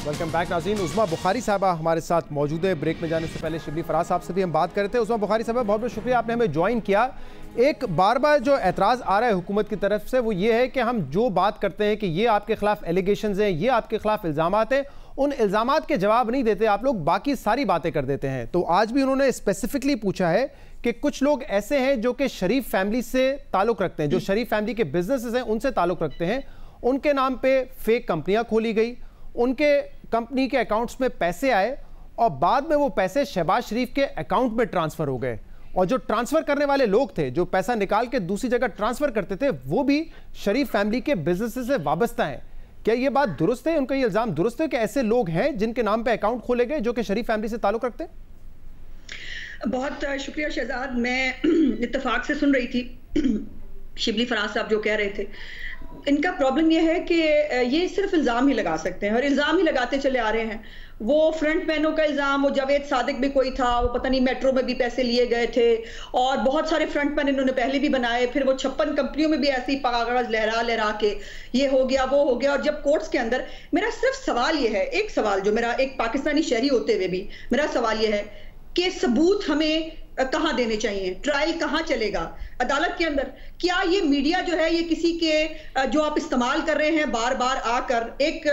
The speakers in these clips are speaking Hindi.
वेलकम बैक नाज़रीन। उस्मा बुखारी साहबा हमारे साथ मौजूद है। ब्रेक में जाने से पहले शिबली फराज साहब से भी हम बात कर रहे थे। उस्मा बुखारी साहबा, बहुत बहुत शुक्रिया, आपने हमें ज्वाइन किया। एक बार बार जो एतराज़ आ रहा है हुकूमत की तरफ से वो ये है कि हम जो बात करते हैं कि ये आपके खिलाफ एलिगेशंस हैं, ये आपके खिलाफ इल्ज़ामात हैं, उन इल्ज़ामात के जवाब नहीं देते आप लोग, बाकी सारी बातें कर देते हैं। तो आज भी उन्होंने स्पेसिफिकली पूछा है कि कुछ लोग ऐसे हैं जो कि शरीफ फैमिली से ताल्लुक़ रखते हैं, जो शरीफ फैमिली के बिजनेसेस हैं उनसे ताल्लुक़ रखते हैं, उनके नाम पे फेक कंपनियां खोली गई, उनके कंपनी के अकाउंट्स में पैसे आए और बाद में वो पैसे शहबाज शरीफ के अकाउंट में ट्रांसफ़र हो गए, और जो ट्रांसफ़र करने वाले लोग थे, जो पैसा निकाल के दूसरी जगह ट्रांसफ़र करते थे, वो भी शरीफ फैमिली के बिजनेस से वाबस्ता हैं। क्या ये बात दुरुस्त है, उनका ये इल्ज़ाम दुरुस्त है कि ऐसे लोग हैं जिनके नाम पे अकाउंट खोले गए जो कि शरीफ फैमिली से ताल्लुक़ रखते हैं? बहुत शुक्रिया शहजाद। मैं इत्तेफाक से सुन रही थी शिबली फराज साहब जो कह रहे थे। इनका प्रॉब्लम यह है कि ये सिर्फ इल्ज़ाम ही लगा सकते हैं और इल्ज़ाम ही लगाते चले आ रहे हैं। वो फ्रंट मैनों का इल्ज़ाम, वो जावेद सादिक भी कोई था, वो पता नहीं मेट्रो में भी पैसे लिए गए थे, और बहुत सारे फ्रंट मैन इन्होंने पहले भी बनाए। फिर वो 56 कंपनियों में भी ऐसी कागज लहरा लहरा के ये हो गया वो हो गया। और जब कोर्ट्स के अंदर, मेरा सिर्फ सवाल ये है, एक सवाल जो मेरा एक पाकिस्तानी शहरी होते हुए भी मेरा सवाल ये है कि सबूत हमें कहां देने चाहिए, ट्रायल कहां चलेगा, अदालत के अंदर? क्या ये मीडिया जो है ये किसी के जो आप इस्तेमाल कर रहे हैं बार बार आकर, एक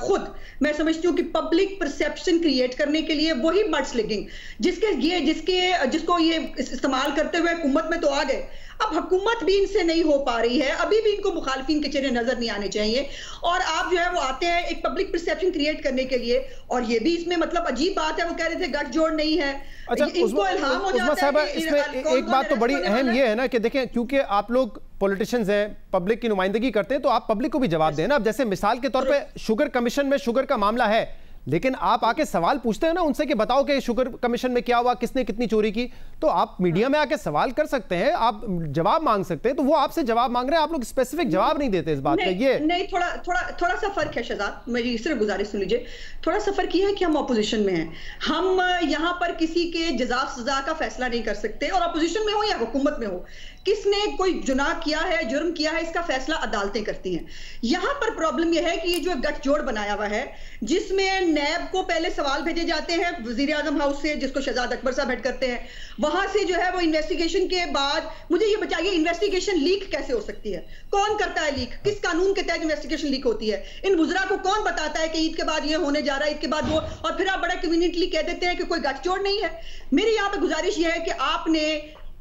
खुद मैं समझती हूँ कि पब्लिक परसेप्शन क्रिएट करने के लिए वही मड स्लिंगिंग जिसको ये इस्तेमाल करते हुए हुकूमत में तो आ गए, अब हुकूमत भी इनसे नहीं हो पा रही है, अभी भी इनको मुखालफिन के चेहरे नजर नहीं आने चाहिए, और आप जो है वो आते हैं एक पब्लिक परसेप्शन क्रिएट करने के लिए। और ये भी इसमें मतलब अजीब बात है, वो कह रहे थे गठजोड़ नहीं है। अच्छा, इनको इल्हाम हो जाता है कि इसमें एक बात तो बड़ी अहम ये है ना कि देखें, क्योंकि आप लोग पॉलिटिशियंस हैं, पब्लिक की नुमाइंदगी करते हैं, तो आप पब्लिक को भी जवाब दें ना। अब जैसे मिसाल के तौर पे शुगर कमीशन में शुगर का मामला है, लेकिन आप आके सवाल पूछते हैं ना उनसे कि बताओ कि शुगर कमीशन में क्या हुआ, किसने कितनी चोरी की, तो आप मीडिया में आके सवाल कर सकते हैं, आप जवाब मांग सकते हैं। तो वो आपसे जवाब मांग रहे हैं, आप लोग स्पेसिफिक जवाब नहीं देते इस बात का। ये नहीं, थोड़ा सा फर्क है शहजाद, मेरी सिर्फ गुजारिश सुन लीजिए। थोड़ा सा फर्क ये है कि हम अपोजिशन में हैं, हम यहाँ पर किसी के जज़ा सजा का फैसला नहीं कर सकते, और अपोजिशन में हो या हुकूमत में हो, किसने कोई गुनाह किया है, जुर्म किया है, इसका फैसला अदालतें करती हैं। यहां पर प्रॉब्लम यह है कि ये जो गठजोड़ बनाया हुआ है, जिसमें नैब को पहले सवाल भेजे जाते हैं वजीर आजम हाउस से, जिसको शहजाद अकबर साहब हेड करते हैं, वहां से जो है वो इन्वेस्टिगेशन के बाद, मुझे ये बताइए इन्वेस्टिगेशन लीक कैसे हो सकती है? कौन करता है लीक? किस कानून के तहत इन्वेस्टिगेशन लीक होती है? इन वुज़रा को कौन बताता है कि ईद के बाद ये होने जा रहा है, ईद के बाद वो, और फिर आप बड़ा कन्वीनियंटली कह देते हैं कि कोई गठजोड़ नहीं है। मेरी यहाँ पे गुजारिश ये है कि आपने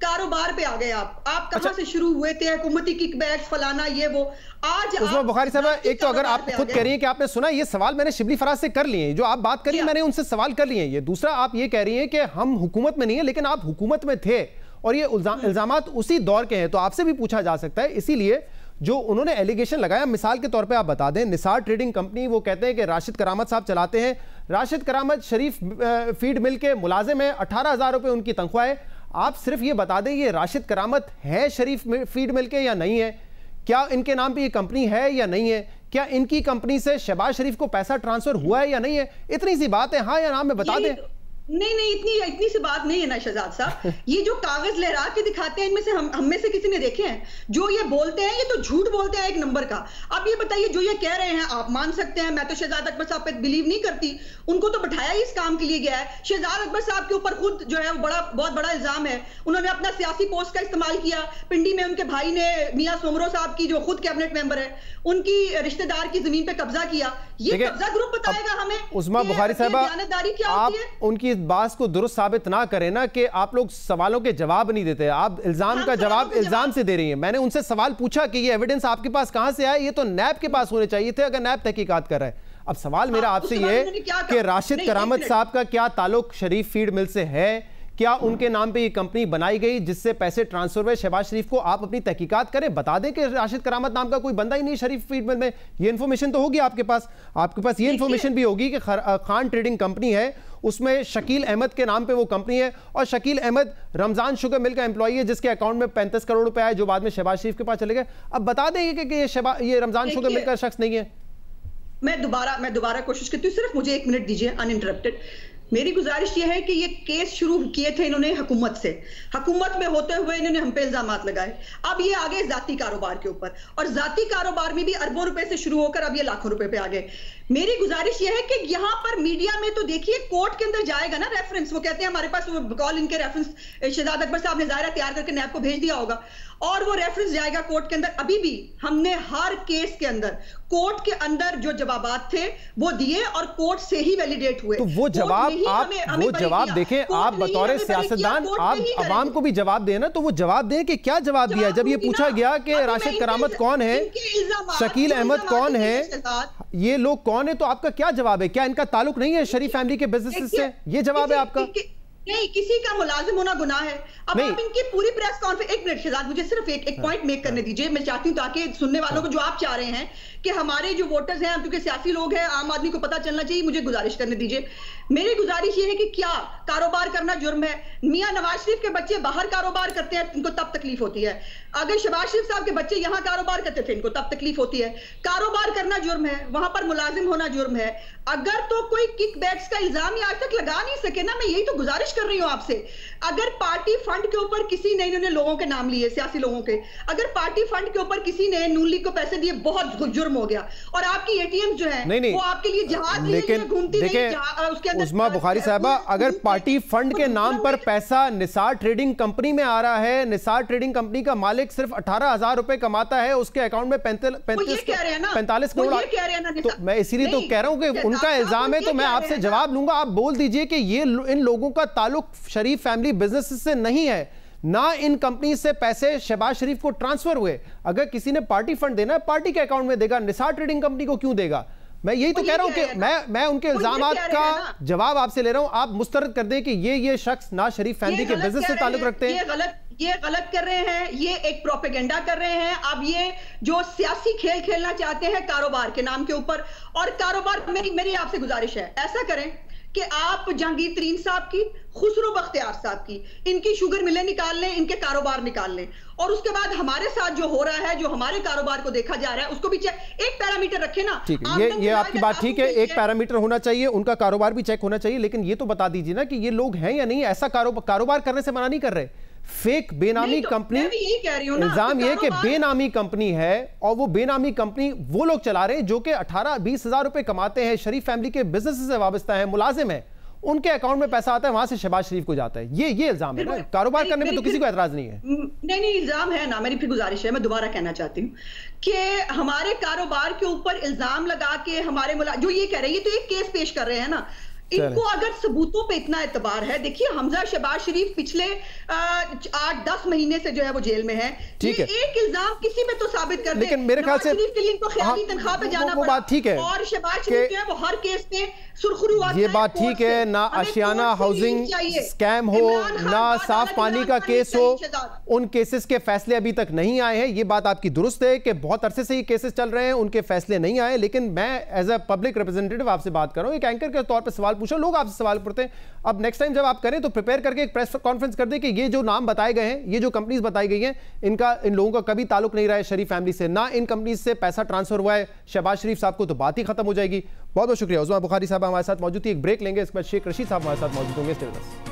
कारोबार पे आ गए, आप कहां से शुरू हुए थे, हुकूमती किकबैक फलाना ये वो, आज उस्मा बुखारी साहब, एक तो अगर आप खुद कह रही हैं कि आपने सुना, ये सवाल मैंने शिबली फराज से कर लिए हैं, जो आप बात करिए मैंने उनसे सवाल कर लिए हैं। ये दूसरा, आप ये कह रही हैं कि हम हुकूमत में नहीं है, लेकिन आप हुकूमत में थे और ये इल्जामात उसी दौर के हैं, तो आपसे भी पूछा जा सकता है। इसीलिए जो उन्होंने एलिगेशन लगाया, मिसाल के तौर पे आप बता दें, निसार ट्रेडिंग कंपनी, वो कहते हैं कि राशिद करामत साहब चलाते हैं। राशिद करामत शरीफ फीड मिल के मुलाजिम है, 18,000 रुपये उनकी तनख्वाह है। आप सिर्फ ये बता दें, ये राशिद करामत है शरीफ फीड मिल के या नहीं है? क्या इनके नाम पे ये कंपनी है या नहीं है? क्या इनकी कंपनी से शहबाज शरीफ को पैसा ट्रांसफर हुआ है या नहीं है? इतनी सी बात है, हाँ या ना में बता दें। नहीं, इतनी सी बात नहीं है ना शहजाद साहब। ये जो कागज लहरा के दिखाते हैं, इनमें से हम में से किसी ने देखे हैं? जो ये बोलते हैं, ये तो झूठ बोलते हैं एक नंबर का। अब ये बताइए, जो ये कह रहे हैं आप मान सकते हैं, मैं तो शहजाद अकबर साहब पे बिलीव नहीं करती, उनको तो बैठाया ही इस काम के लिए गया है। शहजाद अकबर साहब के ऊपर खुद जो है वो बहुत बड़ा इल्जाम है, उन्होंने अपना सियासी पोस्ट का इस्तेमाल किया। पिंडी में उनके भाई ने, मियां सोमरो साहब की जो खुद कैबिनेट मेंबर है, उनकी रिश्तेदार की जमीन पे कब्जा किया। ये कब्जा ग्रुप बताएगा हमें। उस्मा बुखारी साहबा, आप उनकी बात को दुरुस्त साबित ना करें ना कि आप लोग सवालों के जवाब नहीं देते, आप इल्जाम का जवाब इल्जाम से दे रही हैं। मैंने उनसे सवाल पूछा कि ये एविडेंस आपके पास कहां से आया, ये तो नैब के पास होने चाहिए थे अगर नैब तहकीकात कर रहा है। अब सवाल मेरा आपसे ये है कि राशिद करामत साहब का क्या ताल्लुक शरीफ फीड मिल से है? क्या उनके नाम पे ये कंपनी बनाई गई जिससे पैसे ट्रांसफर हुए शहबाज शरीफ को? आप अपनी तहकीकात करें, बता दें कि राशिद करामत नाम का कोई बंदा ही नहीं शरीफ फीड मिल में। ये इन्फॉर्मेशन तो होगी आपके पास ये इन्फॉर्मेशन भी होगी कि खान ट्रेडिंग कंपनी है, उसमें शकील अहमद के नाम पे वो कंपनी है, और शकील अहमद रमजान शुगर मिल का एम्प्लॉई है जिसके अकाउंट में 35 करोड़ रुपए आए, जो बाद में शहबाज शरीफ के पास चले गए। अब बता दें कि ये रमजान शुगर मिल का शख्स नहीं है। मैं दोबारा कोशिश करती हूँ, सिर्फ मुझे 1 मिनट दीजिए अनइंटरप्टेड। मेरी गुजारिश ये है कि ये केस शुरू किए थे इन्होंने हुकूमत से, हुकूमत में होते हुए इन्होंने हम पे इल्जामात लगाए। अब ये आगे जाती कारोबार के ऊपर, और जाती कारोबार में भी अरबों रुपए से शुरू होकर अब ये लाखों रुपए पे आ गए। मेरी गुजारिश यह है कि यहाँ पर मीडिया में तो देखिए कोर्ट के अंदर जाएगा ना रेफरेंस, वो कहते हैं हमारे पास वो कॉल इनके रेफरेंस शहजाद अकबर साहब ने ज़ाहिर तैयार करके नैब को भेज दिया होगा, और वो रेफरेंस जाएगा कोर्ट के अंदर। अभी भी हमने हर केस के अंदर कोर्ट के अंदर जो जवाबात थे वो दिए और कोर्ट से ही वैलिडेट हुए। तो वो जवाब आप वो जवाब देखें, आप बतौर सियासतदान आप अवाम को भी जवाब दें ना, तो वो जवाब दें कि क्या जवाब दिया। जब ये पूछा गया कि राशिद करामत कौन है, शकील अहमद कौन है, ये लोग कौन है, तो आपका क्या जवाब है? क्या इनका ताल्लुक नहीं है शरीफ फैमिली के बिजनेस से? ये जवाब है आपका? नहीं, किसी का मुलाजिम होना गुनाह है। अब आप इनकी पूरी प्रेस कॉन्फ्रेंस, एक मिनट शहजाद, मुझे सिर्फ एक पॉइंट मेक करने दीजिए। मैं चाहती हूँ ताकि सुनने वालों को, जो आप चाह रहे हैं कि हमारे जो वोटर्स हैं, क्योंकि सियासी लोग हैं, आम आदमी को पता चलना चाहिए, मुझे गुजारिश करने दीजिए। मेरी गुजारिश ये है कि क्या कारोबार करना जुर्म है? मियां नवाज शरीफ के बच्चे बाहर कारोबार करते हैं, इनको तब तकलीफ होती है। अगर शहबाज शरीफ साहब के बच्चे यहां कारोबार करते थे, इनको तब तकलीफ होती है। कारोबार करना जुर्म है, वहां पर मुलाजिम होना जुर्म है। अगर तो कोई किकबैक्स का इल्जाम ही आज तक लगा नहीं सके ना, मैं यही तो गुजारिश कर रही हूं आपसे। अगर पार्टी फंड के ऊपर किसी ने, इन्होंने लोगों के नाम लिए, सियासी लोगों के, अगर पार्टी फंड के ऊपर किसी ने नून लीग को पैसे दिए, बहुत जुर्म हो गया। और आपकी एटीएम जो है वो आपके लिए जहाज लेकिन देखिए उस्मा बुखारी साहबा, अगर पार्टी फंड के नाम पर पैसा निसार ट्रेडिंग कंपनी में आ रहा है, निसार ट्रेडिंग कंपनी का मालिक सिर्फ 18,000 रुपए कमाता है, उसके अकाउंट में 45 करोड़, तो मैं इसीलिए तो कह रहा हूं कि उनका इल्जाम है, तो मैं आपसे जवाब लूंगा। आप बोल दीजिए कि ये इन लोगों का ताल्लुक शरीफ फैमिली बिजनेस से नहीं है, ना इन कंपनी से पैसे शहबाज शरीफ को ट्रांसफर हुए। अगर किसी ने पार्टी फंड देना है, पार्टी के अकाउंट में देगा, निसार ट्रेडिंग कंपनी को क्यों देगा? मैं यही तो कह रहा हूं कि मैं उनके इल्जामात का जवाब आपसे ले रहा हूं। आप मुस्तरद कर दें कि ये शख्स ना शरीफ फैमिली के बिजनेस से ताल्लुक रखते हैं। ये गलत कर रहे हैं, ये एक प्रोपेगेंडा कर रहे हैं। अब ये जो सियासी खेल खेलना चाहते हैं कारोबार के नाम के ऊपर, और कारोबार, मेरी आपसे गुजारिश है, ऐसा करें कि आप जहांगीर तरीन साहब की, खुसरो बख्तियार साहब की, इनकी शुगर मिलें निकाल लें, इनके कारोबार निकाल लें, और उसके बाद हमारे साथ जो हो रहा है, जो हमारे कारोबार को देखा जा रहा है, उसको भी एक पैरामीटर रखें ना। ठीक है, ये आपकी बात ठीक है, एक पैरामीटर होना चाहिए, उनका कारोबार भी चेक होना चाहिए, लेकिन ये तो बता दीजिए ना कि ये लोग हैं या नहीं। ऐसा कारोबार करने से मना नहीं कर रहे। फेक बेनामी कंपनी, इल्जाम यह कि बेनामी कंपनी है, और वो बेनामी कंपनी वो लोग चला रहे हैं जो कि 18-20 हजार रुपए कमाते हैं, शरीफ फैमिली के बिजनेस से वाबस्ता है, मुलाजिम है, उनके अकाउंट में पैसा आता है, वहां से शहबाज शरीफ को जाता है। ये इल्जाम है ना। कारोबार करने में तो किसी को एतराज नहीं है। नहीं, इल्जाम है ना। मेरी फिर गुजारिश है, मैं दोबारा कहना चाहती हूँ कि हमारे कारोबार के ऊपर इल्जाम लगा के हमारे जो ये कह रहे हैं, ये तो एक केस पेश कर रहे हैं ना। इनको अगर सबूतों पे इतना एतबार है, देखिए हमजा शहबाज शरीफ पिछले 8-10 महीने से जो है वो जेल में है। ठीक है, एक इल्जाम किसी में तो साबित कर दे। लेकिन मेरे ख्याल से शरीफ के लिए इनको ख्याली तनख्वाह पे जाना वो बात ठीक है, और शहबाज शरीफ जो है वो हर केस पे सुर्खरू आता है। ये बात ठीक है, ना आशियाना हाउसिंग स्कैम हो, ना साफ पानी का केस हो, उन केसेस के फैसले अभी तक नहीं आए हैं। ये बात आपकी दुरुस्त है कि बहुत अरसे से ये केसेस चल रहे हैं, उनके फैसले नहीं आए। लेकिन मैं एज अ पब्लिक रिप्रेजेंटेटिव आपसे बात कर रहा हूं, एक एंकर के तौर पर सवाल पूछा, लोग आपसे सवाल पूछते हैं। अब नेक्स्ट टाइम जब आप करें तो प्रिपेयर करके एक प्रेस कॉन्फ्रेंस कर दें कि ये जो नाम बताए गए हैं, ये जो कंपनीज बताई गई हैं, इन लोगों का कभी ताल्लुक नहीं रहा है शरीफ फैमिली से, ना इन कंपनीज से पैसा ट्रांसफर हुआ है शहबाज शरीफ साहब को, तो बात ही खत्म हो जाएगी। बहुत बहुत शुक्रिया। उस्मा बुखारी साहब हमारे साथ मौजूद थी। एक ब्रेक लेंगे, इसके बाद शेख रशीद साहब हमारे साथ मौजूद होंगे।